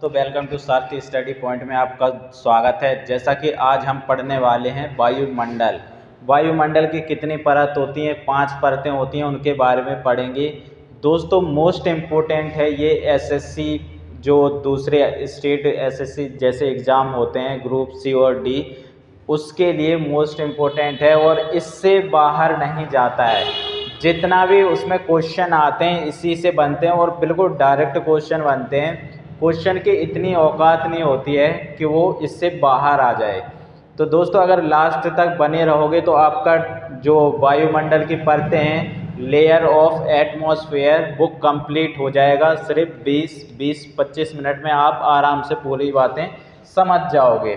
तो welcome to Sarathi study point में आपका स्वागत है। जैसा कि आज हम पढ़ने वाले हैं वायुमंडल। वायुमंडल की कितनी परत होती हैं? 5 परतें होती हैं, उनके बारे में पढ़ेंगे। दोस्तों मोस्ट इम्पोर्टेंट है ये एसएससी, जो दूसरे स्टेट एसएससी जैसे एग्ज़ाम होते हैं ग्रुप सी और डी, उसके लिए मोस्ट इम्पोर्टेंट है और इससे बाहर नहीं जाता है। जितना भी उसमें क्वेश्चन आते हैं इसी से बनते हैं और बिल्कुल डायरेक्ट क्वेश्चन बनते हैं। क्वेश्चन की इतनी औकात नहीं होती है कि वो इससे बाहर आ जाए। तो दोस्तों अगर लास्ट तक बने रहोगे तो आपका जो वायुमंडल की परतें हैं, लेयर ऑफ एटमॉस्फेयर, वो कंप्लीट हो जाएगा। सिर्फ 20-25 मिनट में आप आराम से पूरी बातें समझ जाओगे।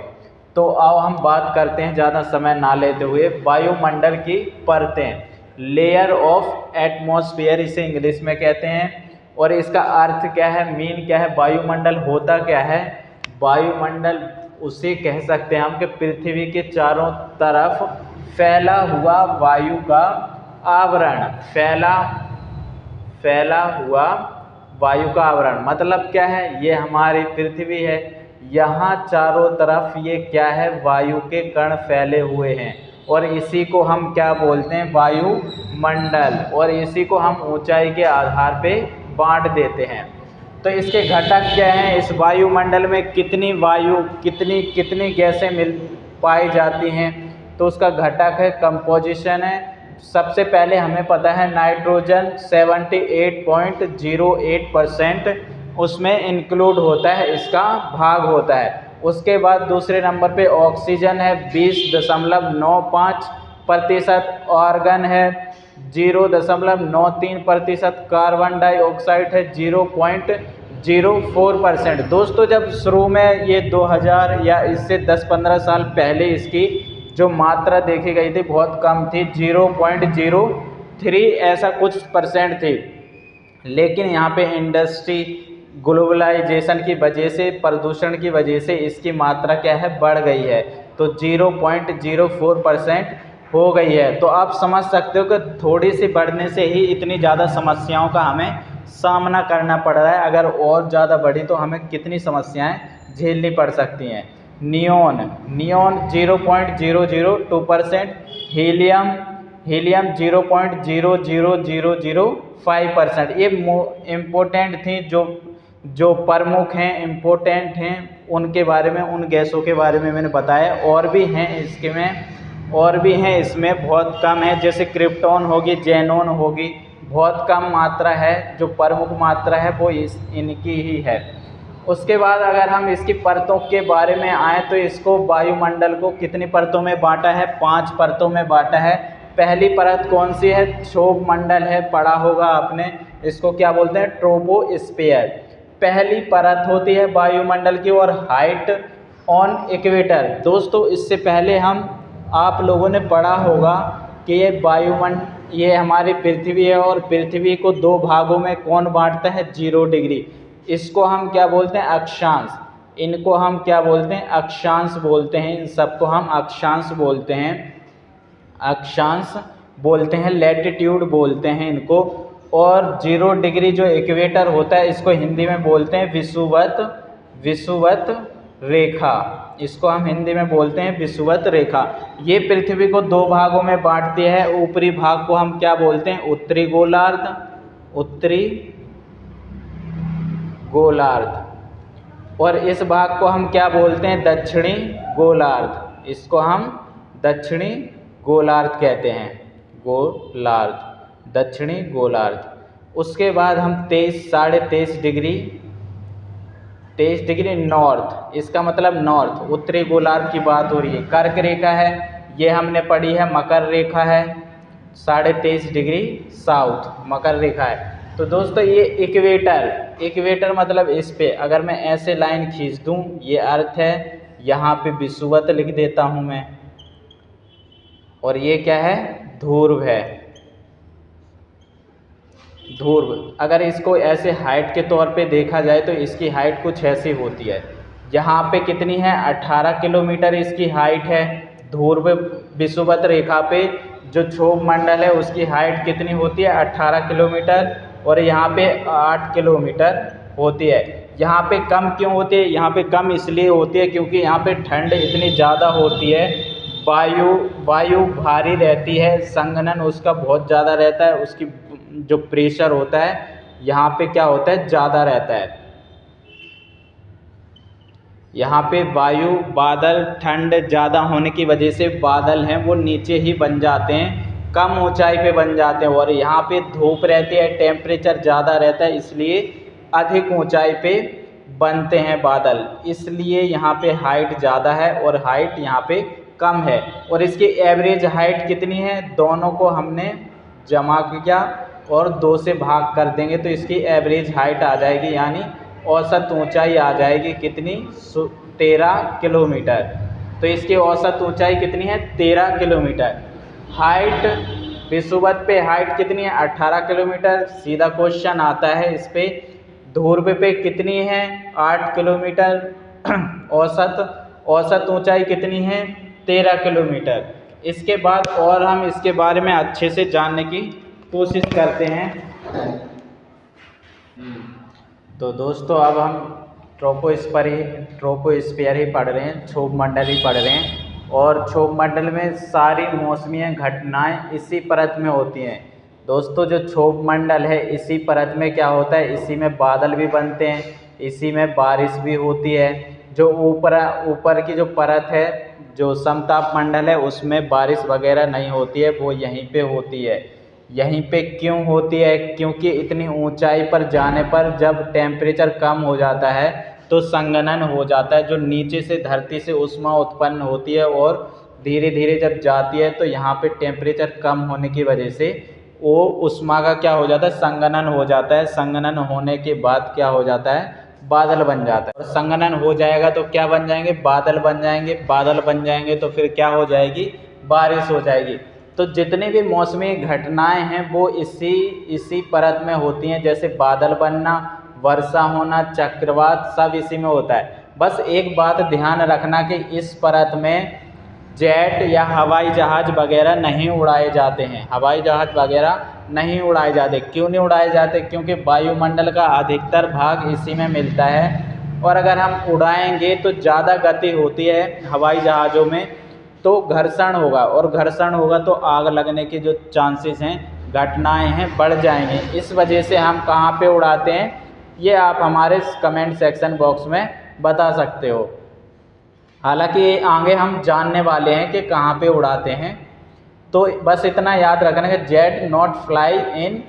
तो आओ हम बात करते हैं ज़्यादा समय ना लेते हुए वायुमंडल की परतें। लेयर ऑफ एटमॉस्फेयर इसे इंग्लिश में कहते हैं और इसका अर्थ क्या है, मीन क्या है, वायुमंडल होता क्या है? वायुमंडल उसे कह सकते हैं हम कि पृथ्वी के चारों तरफ फैला हुआ वायु का आवरण, फैला हुआ वायु का आवरण। मतलब क्या है, ये हमारी पृथ्वी है, यहाँ चारों तरफ ये क्या है, वायु के कण फैले हुए हैं और इसी को हम क्या बोलते हैं, वायुमंडल। और इसी को हम ऊंचाई के आधार पे बांट देते हैं। तो इसके घटक क्या हैं? इस वायुमंडल में कितनी वायु, कितनी गैसें मिल पाई जाती हैं? तो उसका घटक है, कंपोजिशन है। सबसे पहले हमें पता है नाइट्रोजन 78.08% उसमें इंक्लूड होता है, इसका भाग होता है। उसके बाद दूसरे नंबर पे ऑक्सीजन है 20.95%, आर्गन है 0.93%, कार्बन डाइऑक्साइड है 0.04%। दोस्तों जब शुरू में ये 2000 या इससे 10-15 साल पहले इसकी जो मात्रा देखी गई थी बहुत कम थी, 0.03 ऐसा कुछ परसेंट थी। लेकिन यहाँ पे इंडस्ट्री, ग्लोबलाइजेशन की वजह से, प्रदूषण की वजह से इसकी मात्रा क्या है, बढ़ गई है। तो 0.04% हो गई है। तो आप समझ सकते हो कि थोड़ी सी बढ़ने से ही इतनी ज़्यादा समस्याओं का हमें सामना करना पड़ रहा है। अगर और ज़्यादा बढ़ी तो हमें कितनी समस्याएं झेलनी पड़ सकती हैं। Neon 0.002%, helium 0.00005%। ये इम्पोर्टेंट थी, जो प्रमुख हैं, इम्पोर्टेंट हैं, उनके बारे में, उन गैसों के बारे में मैंने बताया। और भी हैं इसमें बहुत कम है, जैसे क्रिप्टॉन होगी, जेनॉन होगी, बहुत कम मात्रा है। जो प्रमुख मात्रा है वो इनकी ही है। उसके बाद अगर हम इसकी परतों के बारे में आए तो इसको, वायुमंडल को कितनी परतों में बांटा है? 5 परतों में बांटा है। पहली परत कौन सी है? क्षोभ मंडल है, पढ़ा होगा आपने। इसको क्या बोलते हैं? ट्रोपोस्फियर। पहली परत होती है वायुमंडल की और हाइट ऑन इक्वेटर। दोस्तों इससे पहले आप लोगों ने पढ़ा होगा कि ये हमारी पृथ्वी है और पृथ्वी को 2 भागों में कौन बांटता है? 0 डिग्री। इसको हम क्या बोलते हैं? अक्षांश। इनको हम क्या बोलते हैं? अक्षांश बोलते हैं। इन सबको हम अक्षांश बोलते हैं, लैटिट्यूड बोलते हैं इनको। और 0 डिग्री जो इक्वेटर होता है, इसको हिंदी में बोलते हैं विषुवत रेखा। इसको हम हिंदी में बोलते हैं विषुवत रेखा। ये पृथ्वी को 2 भागों में बांटती है। ऊपरी भाग को हम क्या बोलते हैं? उत्तरी गोलार्ध। और इस भाग को हम क्या बोलते हैं? दक्षिणी गोलार्ध। इसको हम दक्षिणी गोलार्ध कहते हैं, दक्षिणी गोलार्ध। उसके बाद हम 23.5 डिग्री नॉर्थ, इसका मतलब नॉर्थ, उत्तरी गोलार्ध की बात हो रही है। कर्क रेखा है, ये हमने पढ़ी है, मकर रेखा है, 23.5 डिग्री साउथ मकर रेखा है। तो दोस्तों ये इक्वेटर मतलब इस पे अगर मैं ऐसे लाइन खींच दूं, ये अर्थ है, यहाँ पे विषुवत लिख देता हूँ मैं, और ये क्या है? ध्रुव है, ध्रुव। अगर इसको ऐसे हाइट के तौर पे देखा जाए तो इसकी हाइट कुछ ऐसी होती है। यहाँ पे कितनी है? 18 किलोमीटर इसकी हाइट है। ध्रुव विषुवत रेखा पे जो क्षोभ मंडल है उसकी हाइट कितनी होती है? 18 किलोमीटर। और यहाँ पे 8 किलोमीटर होती है। यहाँ पे कम क्यों होती है? यहाँ पे कम इसलिए होती है क्योंकि यहाँ पे ठंड इतनी ज़्यादा होती है, वायु भारी रहती है, संघनन उसका बहुत ज़्यादा रहता है, उसकी जो प्रेशर होता है यहाँ पे क्या होता है, ज़्यादा रहता है। यहाँ पे वायु बादल ठंड ज़्यादा होने की वजह से बादल हैं वो नीचे ही बन जाते हैं, कम ऊंचाई पे बन जाते हैं। और यहाँ पे धूप रहती है, टेम्परेचर ज़्यादा रहता है, इसलिए अधिक ऊंचाई पे बनते हैं बादल, इसलिए यहाँ पे हाइट ज़्यादा है और हाइट यहाँ पे कम है। और इसकी एवरेज हाइट कितनी है? दोनों को हमने जमा किया और 2 से भाग कर देंगे तो इसकी एवरेज हाइट आ जाएगी, यानी औसत ऊंचाई आ जाएगी कितनी? 13 किलोमीटर। तो इसकी औसत ऊंचाई कितनी है? 13 किलोमीटर। हाइट विषुवत पे हाइट कितनी है? 18 किलोमीटर। सीधा क्वेश्चन आता है इस पे। ध्रुव पे कितनी है? 8 किलोमीटर। औसत ऊंचाई कितनी है? 13 किलोमीटर। इसके बाद और हम इसके बारे में अच्छे से जानने की कोशिश करते हैं। तो दोस्तों अब हम ट्रोपोस्फीयर ही पढ़ रहे हैं, क्षोभ मंडल ही पढ़ रहे हैं। और क्षोभ मंडल में सारी मौसमी घटनाएं इसी परत में होती हैं। दोस्तों जो क्षोभ मंडल है इसी परत में क्या होता है, इसी में बादल भी बनते हैं, इसी में बारिश भी होती है। जो ऊपर की जो परत है, जो समताप मंडल है, उसमें बारिश वगैरह नहीं होती है, वो यहीं पे होती है। यहीं पे क्यों होती है? क्योंकि इतनी ऊंचाई पर जाने पर जब टेम्परेचर कम हो जाता है तो संघनन हो जाता है, जो नीचे से धरती से ऊष्मा उत्पन्न होती है और धीरे धीरे जब जाती है तो यहाँ पे टेम्परेचर कम होने की वजह से वो ऊष्मा का क्या हो जाता है, संघनन हो जाता है। संघनन होने के बाद क्या हो जाता है, बादल बन जाता है। और संघनन हो जाएगा तो क्या बन जाएंगे, बादल बन जाएंगे। बादल बन जाएंगे तो फिर क्या हो जाएगी, बारिश हो जाएगी। तो जितनी भी मौसमी घटनाएं हैं वो इसी परत में होती हैं, जैसे बादल बनना, वर्षा होना, चक्रवात, सब इसी में होता है। बस एक बात ध्यान रखना कि इस परत में जेट या हवाई जहाज़ वगैरह नहीं उड़ाए जाते हैं। हवाई जहाज़ वगैरह नहीं उड़ाए जाते। क्यों नहीं उड़ाए जाते? क्योंकि वायुमंडल का अधिकतर भाग इसी में मिलता है, और अगर हम उड़ाएंगे तो ज़्यादा गति होती है हवाई जहाज़ों में, तो घर्षण होगा, और घर्षण होगा तो आग लगने के जो चांसेस हैं, घटनाएं हैं, बढ़ जाएंगे। इस वजह से हम कहाँ पे उड़ाते हैं, ये आप हमारे कमेंट सेक्शन बॉक्स में बता सकते हो। हालांकि आगे हम जानने वाले हैं कि कहाँ पे उड़ाते हैं। तो बस इतना याद रखना कि jet not fly in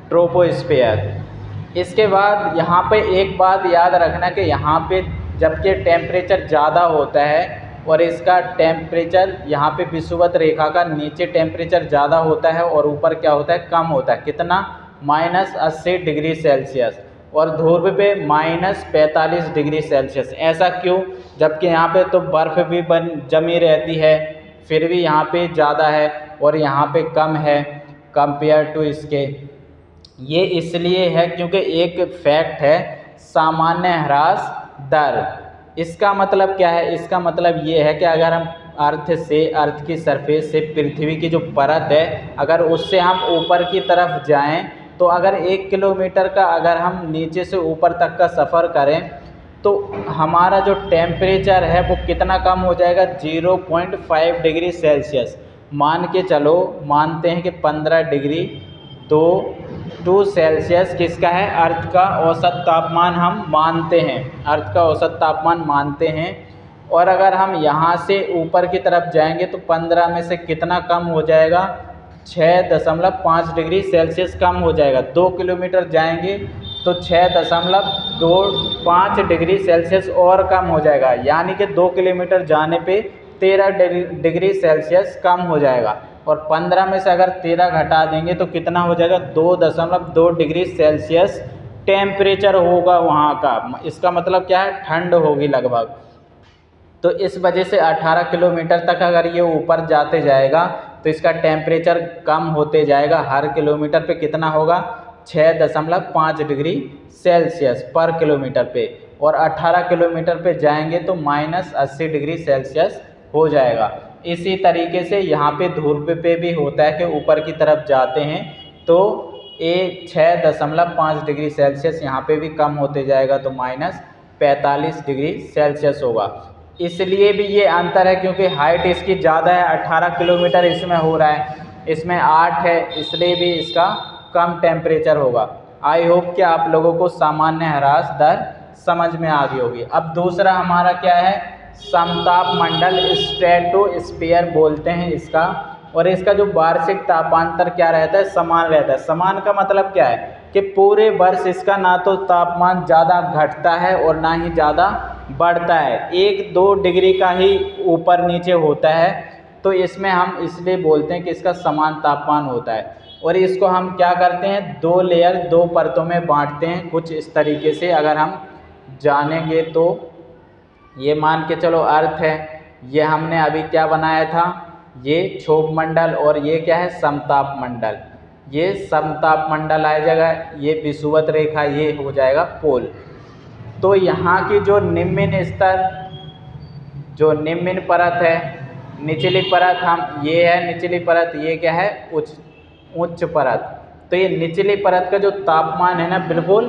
troposphere. इसके बाद यहाँ पे एक बात याद रखना कि यहाँ पे जबकि टेम्परेचर ज़्यादा होता है और इसका टेम्परेचर यहाँ पे विषुवत रेखा का नीचे टेम्परेचर ज़्यादा होता है और ऊपर क्या होता है, कम होता है। कितना? -80 डिग्री सेल्सियस। और ध्रुव पे -45 डिग्री सेल्सियस। ऐसा क्यों? जबकि यहाँ पे तो बर्फ़ भी जमी रहती है, फिर भी यहाँ पे ज़्यादा है और यहाँ पे कम है कंपेयर टू इसके। ये इसलिए है क्योंकि एक फैक्ट है, सामान्य ह्रास दर। इसका मतलब क्या है? इसका मतलब ये है कि अगर हम अर्थ की सरफेस से पृथ्वी की जो परत है, अगर उससे हम ऊपर की तरफ जाएं, तो अगर 1 किलोमीटर का अगर हम नीचे से ऊपर तक का सफ़र करें तो हमारा जो टेम्परेचर है वो कितना कम हो जाएगा, 0.5 डिग्री सेल्सियस। मान के चलो, मानते हैं कि 15 डिग्री 2 सेल्सियस किसका है, अर्थ का औसत तापमान हम मानते हैं, अर्थ का औसत तापमान मानते हैं। और अगर हम यहाँ से ऊपर की तरफ जाएंगे तो 15 में से कितना कम हो जाएगा, 6.5 डिग्री सेल्सियस कम हो जाएगा। 2 किलोमीटर जाएंगे तो 6.25 डिग्री सेल्सियस और कम हो जाएगा, यानी कि 2 किलोमीटर जाने पे 13 डिग्री सेल्सियस कम हो जाएगा। और 15 में से अगर 13 घटा देंगे तो कितना हो जाएगा, 2.2 डिग्री सेल्सियस टेम्परेचर होगा वहाँ का। इसका मतलब क्या है, ठंड होगी लगभग। तो इस वजह से 18 किलोमीटर तक अगर ये ऊपर जाते जाएगा तो इसका टेम्परेचर कम होते जाएगा। हर किलोमीटर पे कितना होगा, 6.5 डिग्री सेल्सियस पर किलोमीटर पे। और 18 किलोमीटर पे जाएंगे तो -80 डिग्री सेल्सियस हो जाएगा। इसी तरीके से यहाँ पे ध्रुव पे भी होता है कि ऊपर की तरफ जाते हैं तो 6.5 डिग्री सेल्सियस यहाँ पे भी कम होते जाएगा तो -45 डिग्री सेल्सियस होगा। इसलिए भी ये अंतर है क्योंकि हाइट इसकी ज़्यादा है, 18 किलोमीटर इसमें हो रहा है, इसमें 8 है, इसलिए भी इसका कम टेम्परेचर होगा। आई होप कि आप लोगों को सामान्य ह्रास दर समझ में आ गई होगी। अब दूसरा हमारा क्या है, समताप मंडल, स्ट्रेटोस्फीयर बोलते हैं इसका। और इसका जो वार्षिक तापांतर क्या रहता है, समान रहता है। समान का मतलब क्या है कि पूरे वर्ष इसका ना तो तापमान ज़्यादा घटता है और ना ही ज़्यादा बढ़ता है, 1-2 डिग्री का ही ऊपर नीचे होता है। तो इसमें हम इसलिए बोलते हैं कि इसका समान तापमान होता है। और इसको हम क्या करते हैं, 2 लेयर 2 परतों में बांटते हैं कुछ इस तरीके से। अगर हम जानेंगे तो ये मान के चलो अर्थ है, ये हमने अभी क्या बनाया था, ये क्षोभ मंडल और ये क्या है, समताप मंडल। ये समताप मंडल आ जाएगा, ये विषुवत रेखा ये हो जाएगा पोल। तो यहाँ की जो निम्न स्तर, जो निम्न परत है, निचली परत ये है निचली परत, ये क्या है, उच्च परत। तो ये निचली परत का जो तापमान है ना बिल्कुल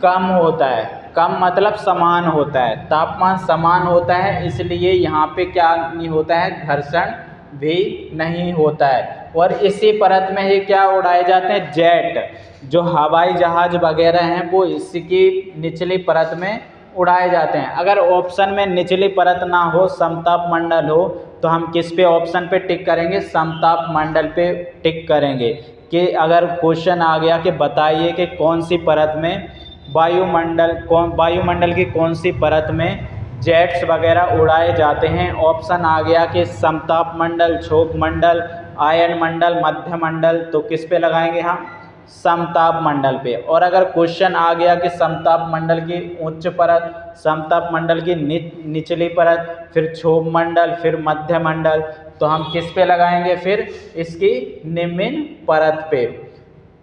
कम होता है। कम मतलब समान होता है, तापमान समान होता है, इसलिए यहाँ पे क्या नहीं होता है, घर्षण भी नहीं होता है। और इसी परत में ही क्या उड़ाए जाते हैं, जेट, जो हवाई जहाज वगैरह हैं वो इसकी निचली परत में उड़ाए जाते हैं। अगर ऑप्शन में निचली परत ना हो, समताप मंडल हो, तो हम किस पे ऑप्शन पे टिक करेंगे, समताप मंडल पे टिक करेंगे। कि अगर क्वेश्चन आ गया कि बताइए कि कौन सी परत में वायुमंडल की कौन सी परत में जेट्स वगैरह उड़ाए जाते हैं, ऑप्शन आ गया कि समताप मंडल, क्षोभ मंडल, आयन मंडल, मध्य मंडल, तो किस पे लगाएंगे हम, समताप मंडल पे। और अगर क्वेश्चन आ गया कि समताप मंडल की उच्च परत, समताप मंडल की निचली परत, फिर क्षोभ मंडल, फिर मध्य मंडल, तो हम किस पे लगाएंगे, फिर इसकी निम्न परत पे।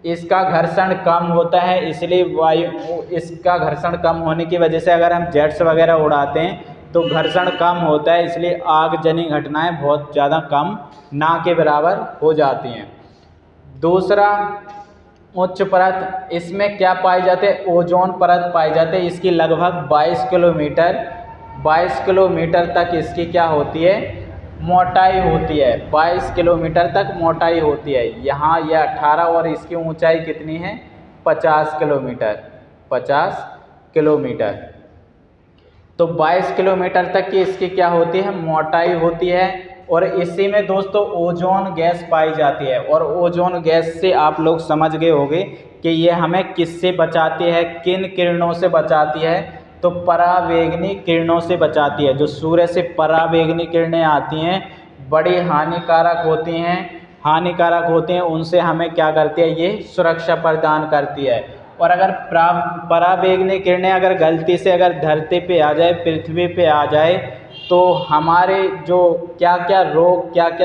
इसका घर्षण कम होता है, इसलिए इसका घर्षण कम होने की वजह से अगर हम जेट्स वगैरह उड़ाते हैं तो घर्षण कम होता है, इसलिए आगजनी घटनाएं बहुत ज़्यादा कम ना के बराबर हो जाती हैं। दूसरा उच्च परत, इसमें क्या पाई जाते हैं, ओजोन परत पाई जाते हैं। इसकी लगभग 22 किलोमीटर तक इसकी क्या होती है, मोटाई होती है। 22 किलोमीटर तक मोटाई होती है। यहाँ यह 18 और इसकी ऊंचाई कितनी है, 50 किलोमीटर। तो 22 किलोमीटर तक की इसकी क्या होती है, मोटाई होती है। और इसी में दोस्तों ओजोन गैस पाई जाती है। और ओजोन गैस से आप लोग समझ गए होंगे कि ये हमें किससे बचाती है, किन किरणों से बचाती है, तो परावैंगनी किरणों से बचाती है। जो सूर्य से परावैंगनी किरणें आती हैं बड़ी हानिकारक होती हैं, उनसे हमें क्या करती है, ये सुरक्षा प्रदान करती है। और अगर परावैंगनी किरणें अगर गलती से अगर धरती पे आ जाए, पृथ्वी पे आ जाए, तो हमारे जो क्या क्या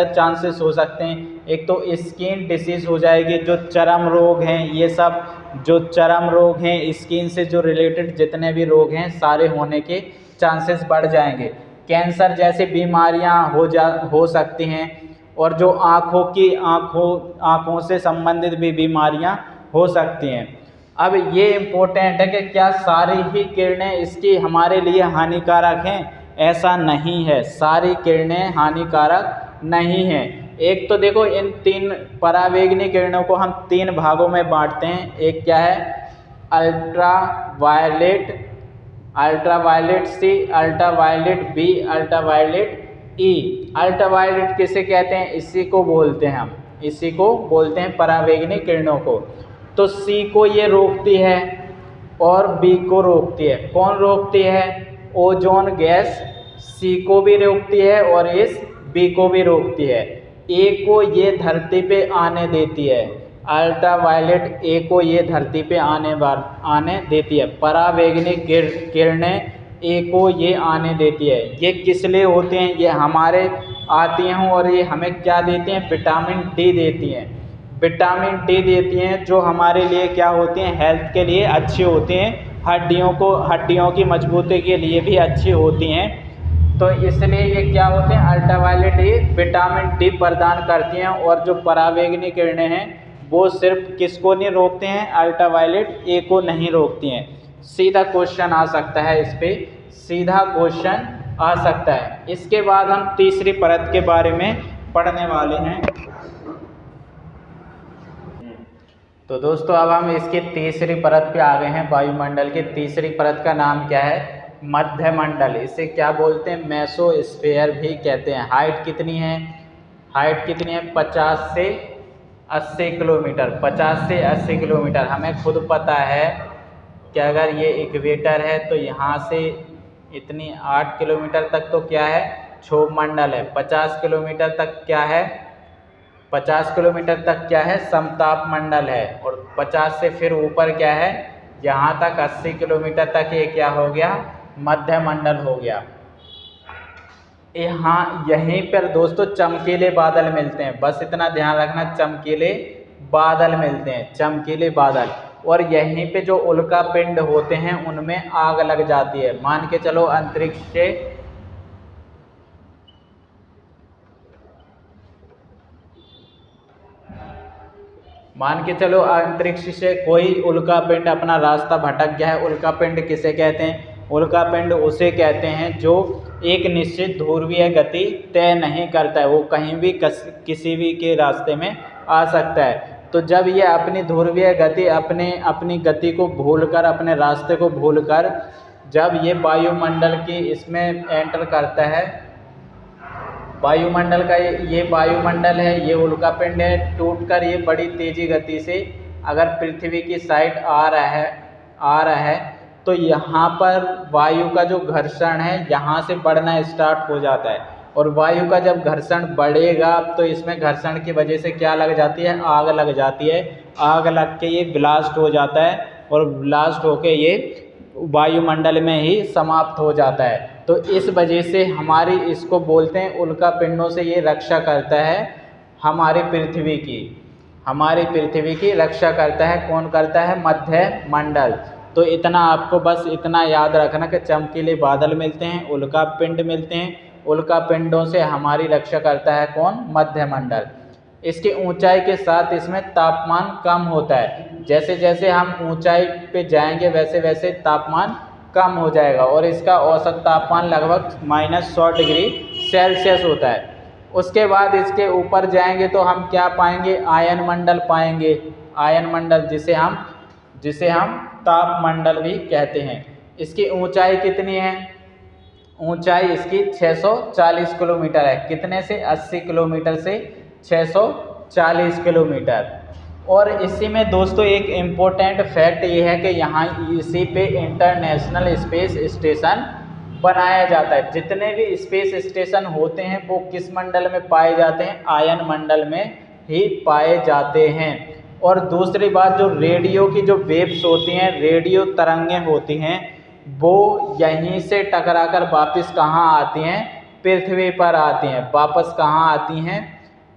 चांसेस हो सकते हैं। एक तो स्किन डिसीज़ हो जाएगी, जो चर्म रोग हैं, ये सब जो चर्म रोग हैं, स्किन से जो रिलेटेड जितने भी रोग हैं सारे होने के चांसेस बढ़ जाएंगे। कैंसर जैसी बीमारियां हो सकती हैं। और जो आँखों से संबंधित भी बीमारियां हो सकती हैं। अब ये इम्पोर्टेंट है कि क्या सारी ही किरणें इसकी हमारे लिए हानिकारक हैं, ऐसा नहीं है, सारी किरणें हानिकारक नहीं हैं। एक तो देखो, इन 3 परावैंगनी किरणों को हम 3 भागों में बांटते हैं। एक क्या है, अल्ट्रावायलेट सी, अल्ट्रावायलेट बी, अल्ट्रावायलेट ई। अल्ट्रावायलेट किसे कहते हैं, इसी को बोलते हैं परावैंगनी किरणों को। तो सी को ये रोकती है और बी को रोकती है। कौन रोकती है, ओजोन गैस सी को भी रोकती है और इस बी को भी रोकती है। ए को ये धरती पे आने देती है, अल्ट्रावायलेट ए को ये धरती पे आने देती है। परावैंगनी किरणें ए को ये आने देती है। ये किस लिए होते हैं, ये हमारे आती हैं और ये हमें क्या देती हैं, विटामिन डी देती हैं, जो हमारे लिए क्या होती हैं, हेल्थ के लिए अच्छी होती हैं, हड्डियों की मजबूती के लिए भी अच्छी होती हैं। तो इसलिए ये क्या होते हैं, अल्ट्रावायलेट ये विटामिन डी प्रदान करती हैं। और जो परावैंगनी किरणें हैं वो सिर्फ किसको नहीं रोकते हैं, अल्ट्रावायलेट ए को नहीं रोकती हैं। सीधा क्वेश्चन आ सकता है, इस पे सीधा क्वेश्चन आ सकता है। इसके बाद हम तीसरी परत के बारे में पढ़ने वाले हैं। तो दोस्तों अब हम इसकी तीसरी परत पे आ गए हैं। वायुमंडल की तीसरी परत का नाम क्या है, मध्यमंडल। इसे क्या बोलते हैं, मेसोस्फीयर भी कहते हैं। हाइट कितनी है, हाइट कितनी है, 50 से 80 किलोमीटर, 50 से 80 किलोमीटर। हमें खुद पता है कि अगर ये इक्वेटर है तो यहाँ से इतनी 8 किलोमीटर तक तो क्या है, क्षोभ मंडल है। 50 किलोमीटर तक क्या है, 50 किलोमीटर तक क्या है, समताप मंडल है। और 50 से फिर ऊपर क्या है, यहाँ तक 80 किलोमीटर तक ये क्या हो गया, मध्यमंडल हो गया। यहाँ यहीं पर दोस्तों चमकीले बादल मिलते हैं, बस इतना ध्यान रखना, चमकीले बादल मिलते हैं, चमकीले बादल। और यहीं पे जो उल्का पिंड होते हैं उनमें आग लग जाती है। मान के चलो अंतरिक्ष से अंतरिक्ष से कोई उल्का पिंड अपना रास्ता भटक गया है। उल्का पिंड किसे कहते हैं, उल्का पिंड उसे कहते हैं जो एक निश्चित ध्रुवीय गति तय नहीं करता है, वो कहीं भी किसी भी के रास्ते में आ सकता है। तो जब ये अपनी ध्रुवीय गति अपनी गति को भूलकर, अपने रास्ते को भूलकर जब ये वायुमंडल की इसमें एंटर करता है, वायुमंडल का ये वायुमंडल है, ये उल्का पिंड है, टूटकर ये बड़ी तेजी गति से अगर पृथ्वी की साइड आ रहा है तो यहाँ पर वायु का जो घर्षण है यहाँ से बढ़ना स्टार्ट हो जाता है। और वायु का जब घर्षण बढ़ेगा तो इसमें घर्षण की वजह से क्या लग जाती है, आग लग जाती है। आग लग के ये ब्लास्ट हो जाता है और ब्लास्ट होके ये वायुमंडल में ही समाप्त हो जाता है। तो इस वजह से हमारी इसको बोलते हैं उल्का पिंडों से ये रक्षा करता है हमारी पृथ्वी की रक्षा करता है। कौन करता है, मध्यमंडल। तो इतना आपको बस इतना याद रखना कि चमकीले बादल मिलते हैं, उल्का पिंड मिलते हैं, उल्का पिंडों से हमारी रक्षा करता है कौन, मध्यमंडल। इसकी ऊंचाई के साथ इसमें तापमान कम होता है। जैसे जैसे हम ऊंचाई पे जाएंगे वैसे वैसे तापमान कम हो जाएगा और इसका औसत तापमान लगभग -100 डिग्री सेल्सियस होता है। उसके बाद इसके ऊपर जाएंगे तो हम क्या पाएंगे, आयन मंडल पाएंगे। आयन मंडल जिसे हम तापमंडल भी कहते हैं। इसकी ऊंचाई कितनी है, ऊंचाई इसकी 640 किलोमीटर है। कितने से, 80 किलोमीटर से 640 किलोमीटर। और इसी में दोस्तों एक इम्पोर्टेंट फैक्ट ये है कि यहाँ इसी पे इंटरनेशनल स्पेस स्टेशन बनाया जाता है। जितने भी स्पेस स्टेशन होते हैं वो किस मंडल में पाए जाते हैं, आयन मंडल में ही पाए जाते हैं। और दूसरी बात, जो रेडियो की जो वेव्स होती हैं, रेडियो तरंगें होती हैं, वो यहीं से टकराकर वापस कहाँ आती हैं, पृथ्वी पर आती हैं। वापस कहाँ आती हैं,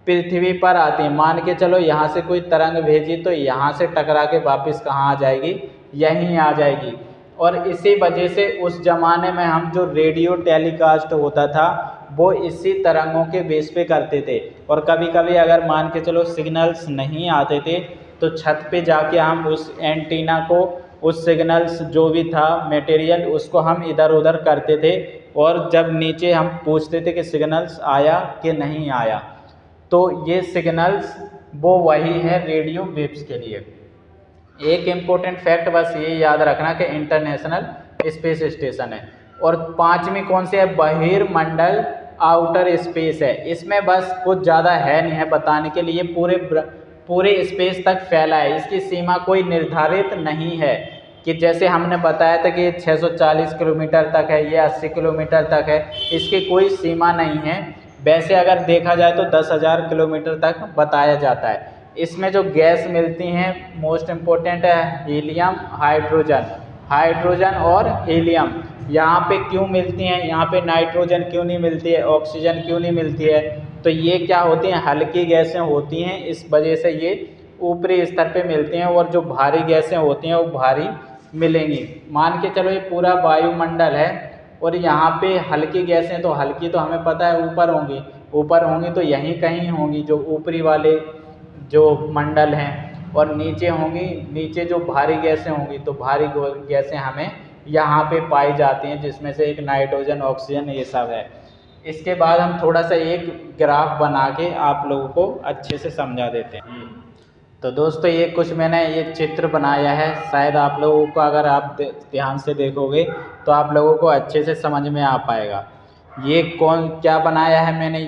पृथ्वी पर आती हैं। मान के चलो यहाँ से कोई तरंग भेजी तो यहाँ से टकरा के वापस कहाँ आ जाएगी, यहीं आ जाएगी। और इसी वजह से उस ज़माने में हम जो रेडियो टेलीकास्ट होता था वो इसी तरंगों के बेस पे करते थे। और कभी कभी अगर मान के चलो सिग्नल्स नहीं आते थे तो छत पे जाके हम उस एंटीना को, उस सिग्नल्स जो भी था मटेरियल, उसको हम इधर उधर करते थे। और जब नीचे हम पूछते थे कि सिग्नल्स आया कि नहीं आया, तो ये सिग्नल्स वो वही है रेडियो वेव्स के लिए। एक इम्पोर्टेंट फैक्ट बस ये याद रखना कि इंटरनेशनल स्पेस स्टेशन है। और पांचवी कौन सी है, बहिर्मंडल आउटर स्पेस है। इसमें बस कुछ ज़्यादा है नहीं है बताने के लिए, पूरे स्पेस तक फैला है। इसकी सीमा कोई निर्धारित नहीं है कि जैसे हमने बताया था कि ये 640 किलोमीटर तक है, ये 80 किलोमीटर तक है, इसकी कोई सीमा नहीं है। वैसे अगर देखा जाए तो 10,000 किलोमीटर तक बताया जाता है। इसमें जो गैस मिलती हैं मोस्ट इम्पोर्टेंट है हीलियम, हाइड्रोजन और हीलियम। यहाँ पे क्यों मिलती हैं, यहाँ पे नाइट्रोजन क्यों नहीं मिलती है, ऑक्सीजन क्यों नहीं मिलती है, तो ये क्या होती हैं, हल्की गैसें होती हैं, इस वजह से ये ऊपरी स्तर पे मिलती हैं। और जो भारी गैसें होती हैं वो भारी मिलेंगी। मान के चलो ये पूरा वायुमंडल है और यहाँ पे हल्की गैसें, तो हल्की तो हमें पता है ऊपर होंगी तो यहीं कहीं होंगी, जो ऊपरी वाले जो मंडल हैं और नीचे होंगी, नीचे जो भारी गैसें होंगी तो भारी गैसें हमें यहाँ पे पाई जाती हैं, जिसमें से एक नाइट्रोजन, ऑक्सीजन, ये सब है। इसके बाद हम थोड़ा सा एक ग्राफ बना के आप लोगों को अच्छे से समझा देते हैं। तो दोस्तों ये कुछ मैंने ये चित्र बनाया है, शायद आप लोगों को अगर आप ध्यान से देखोगे तो आप लोगों को अच्छे से समझ में आ पाएगा। ये क्या बनाया है मैंने,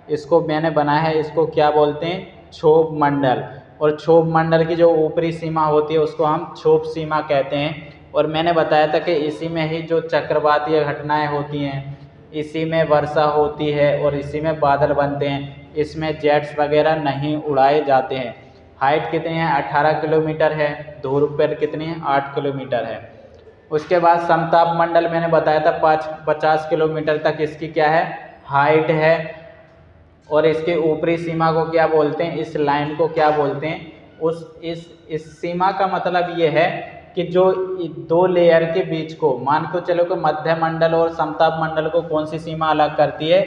इसको मैंने बनाया है, इसको क्या बोलते हैं, क्षोभ मंडल। और क्षोभ मंडल की जो ऊपरी सीमा होती है उसको हम क्षोभ सीमा कहते हैं। और मैंने बताया था कि इसी में ही जो चक्रवातीय घटनाएं होती हैं, इसी में वर्षा होती है और इसी में बादल बनते हैं। इसमें जेट्स वगैरह नहीं उड़ाए जाते हैं। हाइट कितनी है, 18 किलोमीटर है। ध्रुव पर कितनी है, 8 किलोमीटर है। उसके बाद समताप मंडल मैंने बताया था 50 किलोमीटर तक इसकी क्या है, हाइट है। और इसके ऊपरी सीमा को क्या बोलते हैं, इस लाइन को क्या बोलते हैं, इस सीमा का मतलब ये है कि जो दो लेयर के बीच को, मान के चलो कि मध्य मंडल और समताप मंडल को कौन सी सीमा अलग करती है,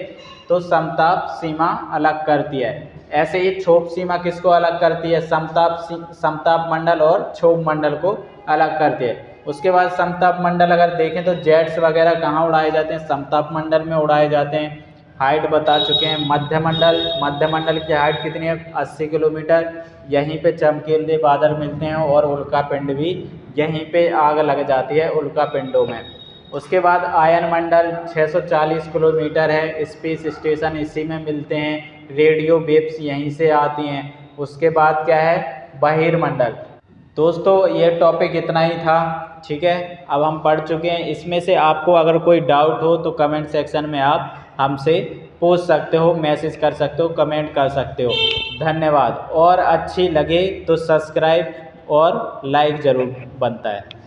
तो समताप सीमा अलग करती है। ऐसे ही क्षोभ सीमा किसको अलग करती है, समताप मंडल और क्षोभ मंडल को अलग करती है। उसके बाद समताप मंडल अगर देखें तो जेट्स वगैरह कहाँ उड़ाए जाते हैं, समताप मंडल में उड़ाए जाते हैं। हाइट बता चुके हैं। मध्य मंडल की हाइट कितनी है, 80 किलोमीटर। यहीं पे चमकीले बादल मिलते हैं और उल्का पिंड भी यहीं पे आग लग जाती है उल्का पिंडों में। उसके बाद आयन मंडल 640 किलोमीटर है। स्पेस स्टेशन इसी में मिलते हैं। रेडियो वेव्स यहीं से आती हैं। उसके बाद क्या है, बहिर्मंडल। दोस्तों ये टॉपिक इतना ही था, ठीक है। अब हम पढ़ चुके हैं। इसमें से आपको अगर कोई डाउट हो तो कमेंट सेक्शन में आप हमसे पूछ सकते हो, मैसेज कर सकते हो, कमेंट कर सकते हो। धन्यवाद। और अच्छी लगे तो सब्सक्राइब और लाइक ज़रूर बनता है।